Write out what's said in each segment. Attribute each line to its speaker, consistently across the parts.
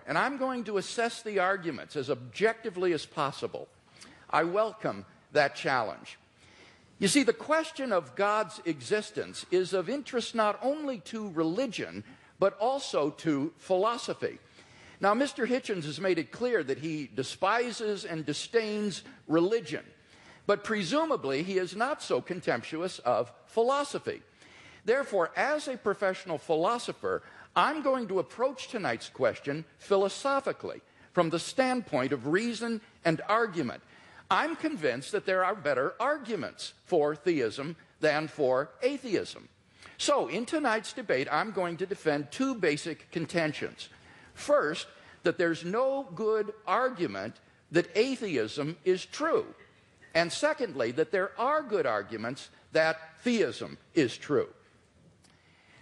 Speaker 1: and I'm going to assess the arguments as objectively as possible. I welcome that challenge. You see, the question of God's existence is of interest not only to religion, but also to philosophy. Now, Mr. Hitchens has made it clear that he despises and disdains religion, but presumably he is not so contemptuous of philosophy. Therefore, as a professional philosopher, I'm going to approach tonight's question philosophically, from the standpoint of reason and argument. I'm convinced that there are better arguments for theism than for atheism. So, in tonight's debate, I'm going to defend two basic contentions. First, that there's no good argument that atheism is true. And secondly, that there are good arguments that theism is true.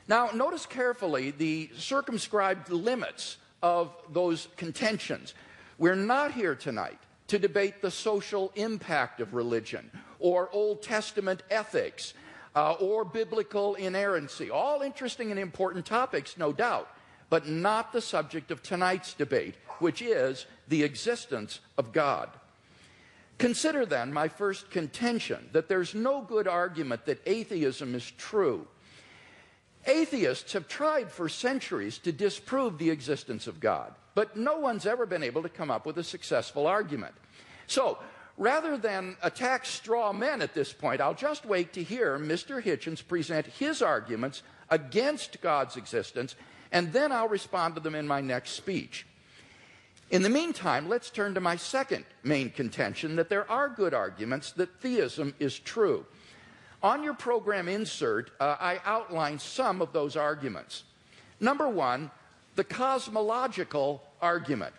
Speaker 1: Now, notice carefully the circumscribed limits of those contentions. We're not here tonight to debate the social impact of religion, or Old Testament ethics, or biblical inerrancy. All interesting and important topics, no doubt, but not the subject of tonight's debate, which is the existence of God. Consider then my first contention, that there's no good argument that atheism is true. Atheists have tried for centuries to disprove the existence of God, but no one's ever been able to come up with a successful argument. So, rather than attack straw men at this point, I'll just wait to hear Mr. Hitchens present his arguments against God's existence, and then I'll respond to them in my next speech. In the meantime, let's turn to my second main contention, that there are good arguments that theism is true. On your program insert, I outline some of those arguments. Number one, the cosmological argument.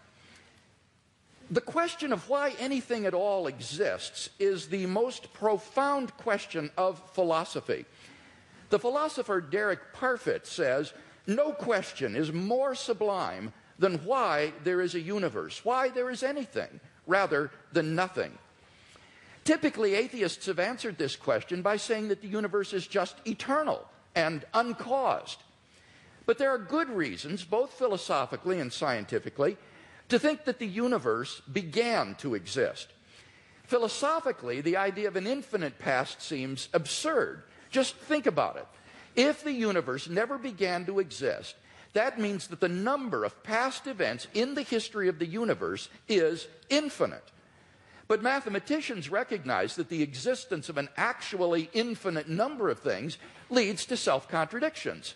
Speaker 1: The question of why anything at all exists is the most profound question of philosophy. The philosopher Derek Parfit says, no question is more sublime than why there is a universe, why there is anything, rather than nothing. Typically, atheists have answered this question by saying that the universe is just eternal and uncaused. But there are good reasons, both philosophically and scientifically, to think that the universe began to exist. Philosophically, the idea of an infinite past seems absurd. Just think about it. If the universe never began to exist, that means that the number of past events in the history of the universe is infinite. But mathematicians recognize that the existence of an actually infinite number of things leads to self-contradictions.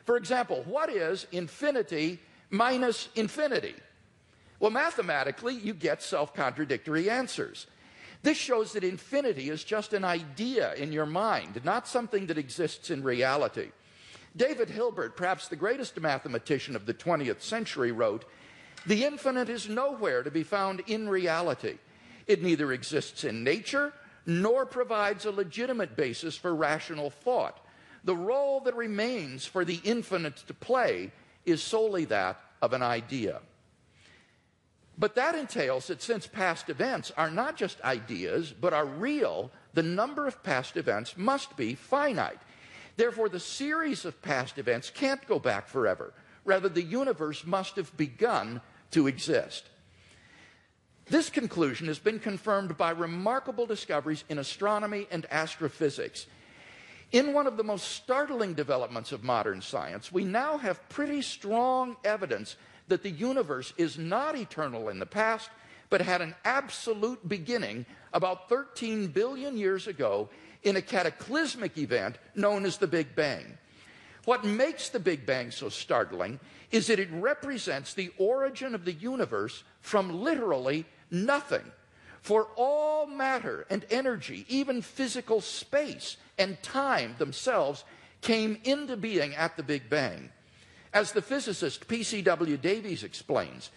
Speaker 1: For example, what is infinity minus infinity? Well, mathematically, you get self-contradictory answers. This shows that infinity is just an idea in your mind, not something that exists in reality. David Hilbert, perhaps the greatest mathematician of the 20th century, wrote, "The infinite is nowhere to be found in reality. It neither exists in nature nor provides a legitimate basis for rational thought. The role that remains for the infinite to play is solely that of an idea." But that entails that since past events are not just ideas, but are real, the number of past events must be finite. Therefore, the series of past events can't go back forever. Rather, the universe must have begun to exist. This conclusion has been confirmed by remarkable discoveries in astronomy and astrophysics. In one of the most startling developments of modern science, we now have pretty strong evidence that the universe is not eternal in the past, but had an absolute beginning about 13 billion years ago in a cataclysmic event known as the Big Bang. What makes the Big Bang so startling is that it represents the origin of the universe from literally nothing. For all matter and energy, even physical space and time themselves, came into being at the Big Bang. As the physicist P.C.W. Davies explains,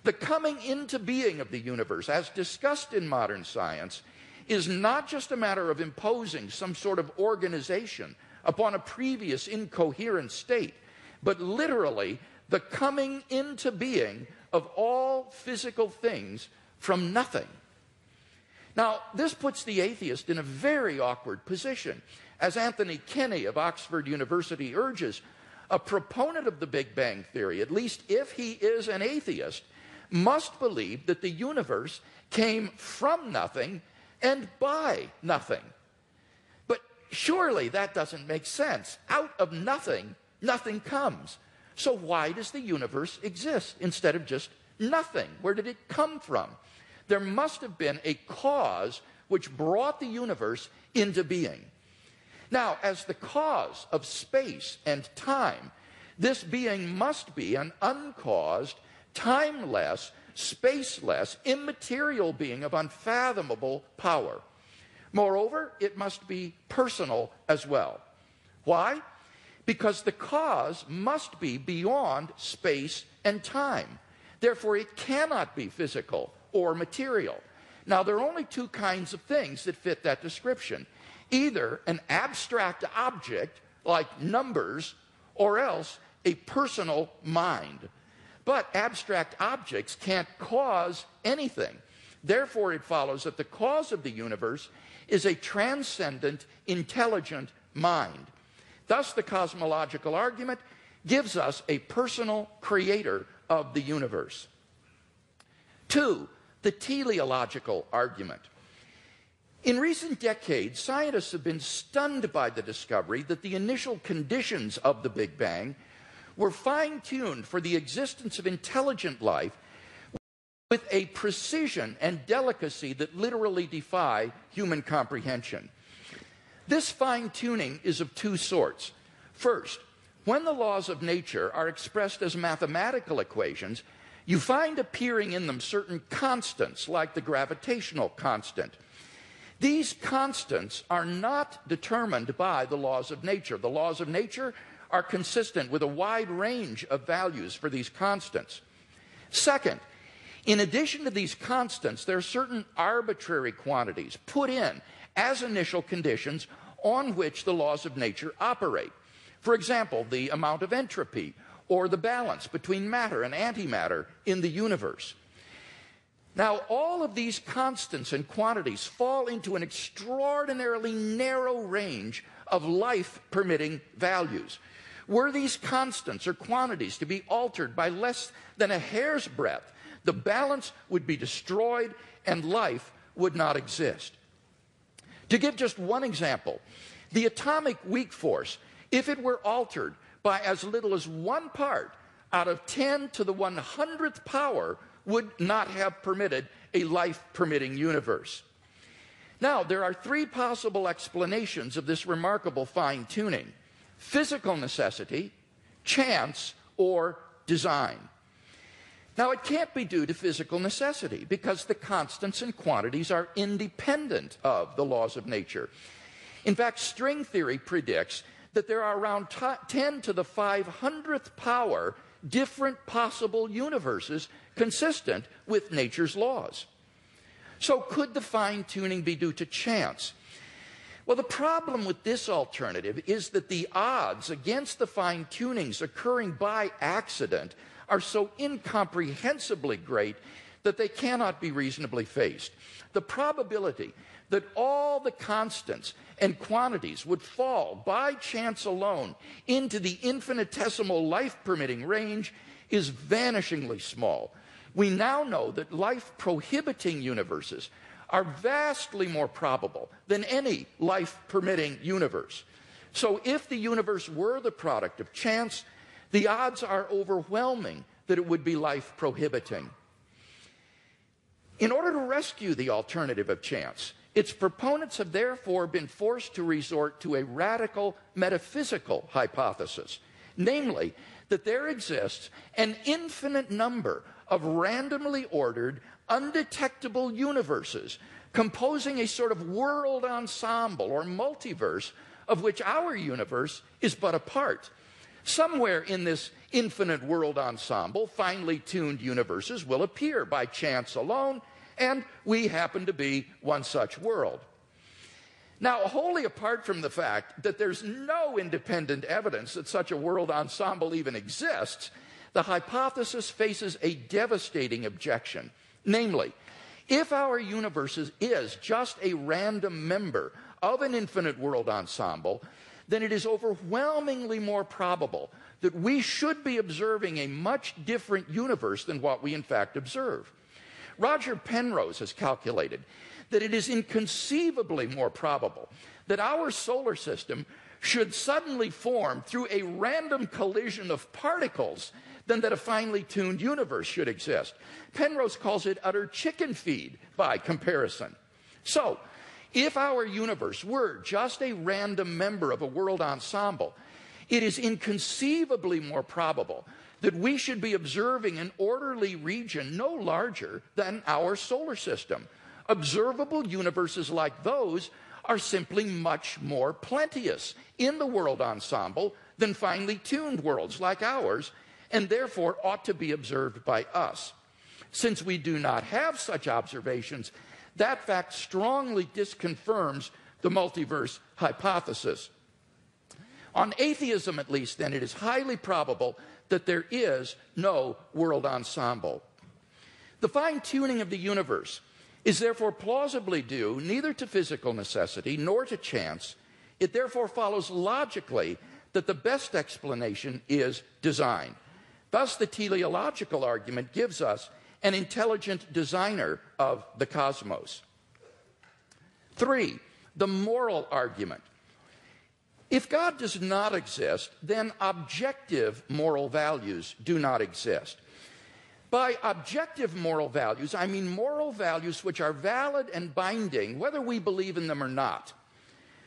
Speaker 1: the coming into being of the universe, as discussed in modern science, is not just a matter of imposing some sort of organization upon a previous incoherent state, but literally the coming into being of all physical things from nothing. Now, this puts the atheist in a very awkward position. As Anthony Kenny of Oxford University urges, a proponent of the Big Bang Theory, at least if he is an atheist, must believe that the universe came from nothing and by nothing. But surely that doesn't make sense. Out of nothing, nothing comes. So why does the universe exist instead of just nothing? Where did it come from? There must have been a cause which brought the universe into being. Now, as the cause of space and time, this being must be an uncaused, timeless, spaceless, immaterial being of unfathomable power. Moreover, it must be personal as well. Why? Because the cause must be beyond space and time. Therefore, it cannot be physical or material. Now, there are only two kinds of things that fit that description. Either an abstract object, like numbers, or else a personal mind. But abstract objects can't cause anything. Therefore, it follows that the cause of the universe is a transcendent, intelligent mind. Thus, the cosmological argument gives us a personal creator of the universe. 2, the teleological argument. In recent decades, scientists have been stunned by the discovery that the initial conditions of the Big Bang were fine-tuned for the existence of intelligent life with a precision and delicacy that literally defy human comprehension. This fine-tuning is of two sorts. First, when the laws of nature are expressed as mathematical equations, you find appearing in them certain constants, like the gravitational constant. These constants are not determined by the laws of nature. The laws of nature are consistent with a wide range of values for these constants. Second, in addition to these constants, there are certain arbitrary quantities put in as initial conditions on which the laws of nature operate. For example, the amount of entropy or the balance between matter and antimatter in the universe. Now, all of these constants and quantities fall into an extraordinarily narrow range of life-permitting values. Were these constants or quantities to be altered by less than a hair's breadth, the balance would be destroyed and life would not exist. To give just one example, the atomic weak force, if it were altered by as little as 1 part out of 10 to the 100th power, would not have permitted a life-permitting universe. Now, there are 3 possible explanations of this remarkable fine-tuning: physical necessity, chance, or design. Now, it can't be due to physical necessity because the constants and quantities are independent of the laws of nature. In fact, string theory predicts that there are around 10 to the 500th power different possible universes consistent with nature's laws. So could the fine-tuning be due to chance? Well, the problem with this alternative is that the odds against the fine-tunings occurring by accident are so incomprehensibly great that they cannot be reasonably faced. The probability that all the constants and quantities would fall by chance alone into the infinitesimal life-permitting range is vanishingly small. We now know that life-prohibiting universes are vastly more probable than any life-permitting universe. So if the universe were the product of chance, the odds are overwhelming that it would be life-prohibiting. In order to rescue the alternative of chance, its proponents have therefore been forced to resort to a radical metaphysical hypothesis, namely that there exists an infinite number of randomly ordered, undetectable universes composing a sort of world ensemble or multiverse of which our universe is but a part. Somewhere in this infinite world ensemble, finely tuned universes will appear by chance alone, and we happen to be one such world. Now, wholly apart from the fact that there's no independent evidence that such a world ensemble even exists, the hypothesis faces a devastating objection. Namely, if our universe is just a random member of an infinite world ensemble, then it is overwhelmingly more probable that we should be observing a much different universe than what we in fact observe. Roger Penrose has calculated that it is inconceivably more probable that our solar system should suddenly form through a random collision of particles than that a finely tuned universe should exist. Penrose calls it utter chicken feed by comparison. So, if our universe were just a random member of a world ensemble, it is inconceivably more probable that we should be observing an orderly region no larger than our solar system. Observable universes like those are simply much more plenteous in the world ensemble than finely tuned worlds like ours, and therefore ought to be observed by us. Since we do not have such observations, that fact strongly disconfirms the multiverse hypothesis. On atheism, at least, then, it is highly probable that there is no world ensemble. The fine-tuning of the universe is therefore plausibly due neither to physical necessity nor to chance. It therefore follows logically that the best explanation is design. Thus, the teleological argument gives us an intelligent designer of the cosmos. 3, the moral argument. If God does not exist, then objective moral values do not exist. By objective moral values, I mean moral values which are valid and binding, whether we believe in them or not.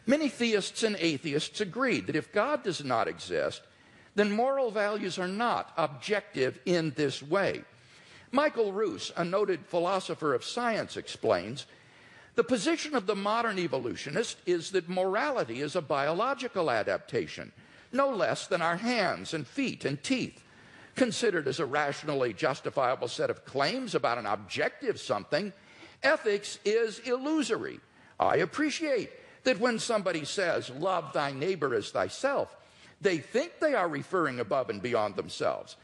Speaker 1: Many theists and atheists agree that if God does not exist, then moral values are not objective in this way. Michael Roos, a noted philosopher of science, explains, the position of the modern evolutionist is that morality is a biological adaptation, no less than our hands and feet and teeth. Considered as a rationally justifiable set of claims about an objective something, ethics is illusory. I appreciate that when somebody says, love thy neighbor as thyself, they think they are referring above and beyond themselves.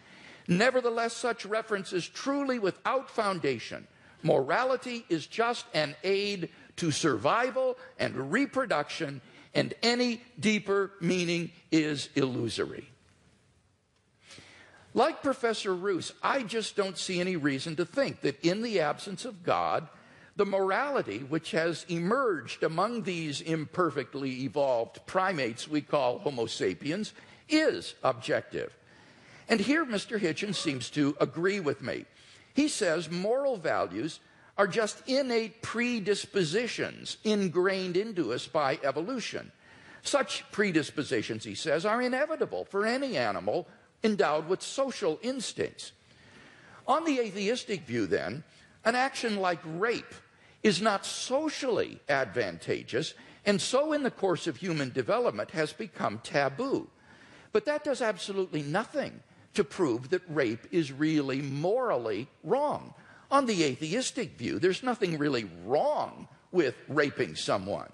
Speaker 1: Nevertheless, such reference is truly without foundation. Morality is just an aid to survival and reproduction, and any deeper meaning is illusory. Like Professor Roos, I just don't see any reason to think that in the absence of God, the morality which has emerged among these imperfectly evolved primates we call Homo sapiens is objective. And here Mr. Hitchens seems to agree with me. He says moral values are just innate predispositions ingrained into us by evolution. Such predispositions, he says, are inevitable for any animal endowed with social instincts. On the atheistic view, then, an action like rape is not socially advantageous, and so in the course of human development has become taboo. But that does absolutely nothing to prove that rape is really morally wrong. On the atheistic view, there's nothing really wrong with raping someone.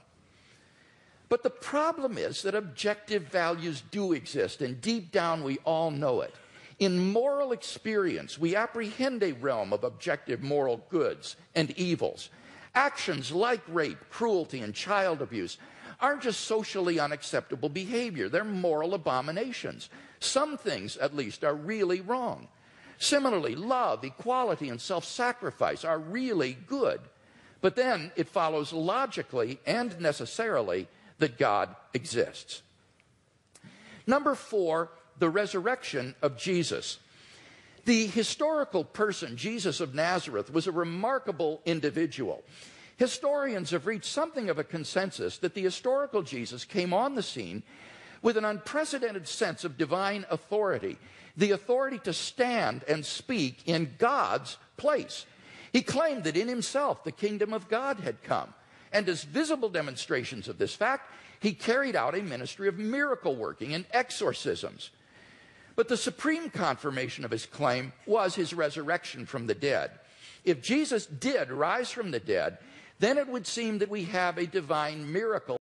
Speaker 1: But the problem is that objective values do exist, and deep down we all know it. In moral experience, we apprehend a realm of objective moral goods and evils. Actions like rape, cruelty, and child abuse aren't just socially unacceptable behavior. They're moral abominations. Some things, at least, are really wrong. Similarly, love, equality, and self-sacrifice are really good. But then it follows logically and necessarily that God exists. Number 4, the resurrection of Jesus. The historical person, Jesus of Nazareth, was a remarkable individual. Historians have reached something of a consensus that the historical Jesus came on the scene with an unprecedented sense of divine authority, the authority to stand and speak in God's place. He claimed that in himself the kingdom of God had come. And as visible demonstrations of this fact, he carried out a ministry of miracle working and exorcisms. But the supreme confirmation of his claim was his resurrection from the dead. If Jesus did rise from the dead, then it would seem that we have a divine miracle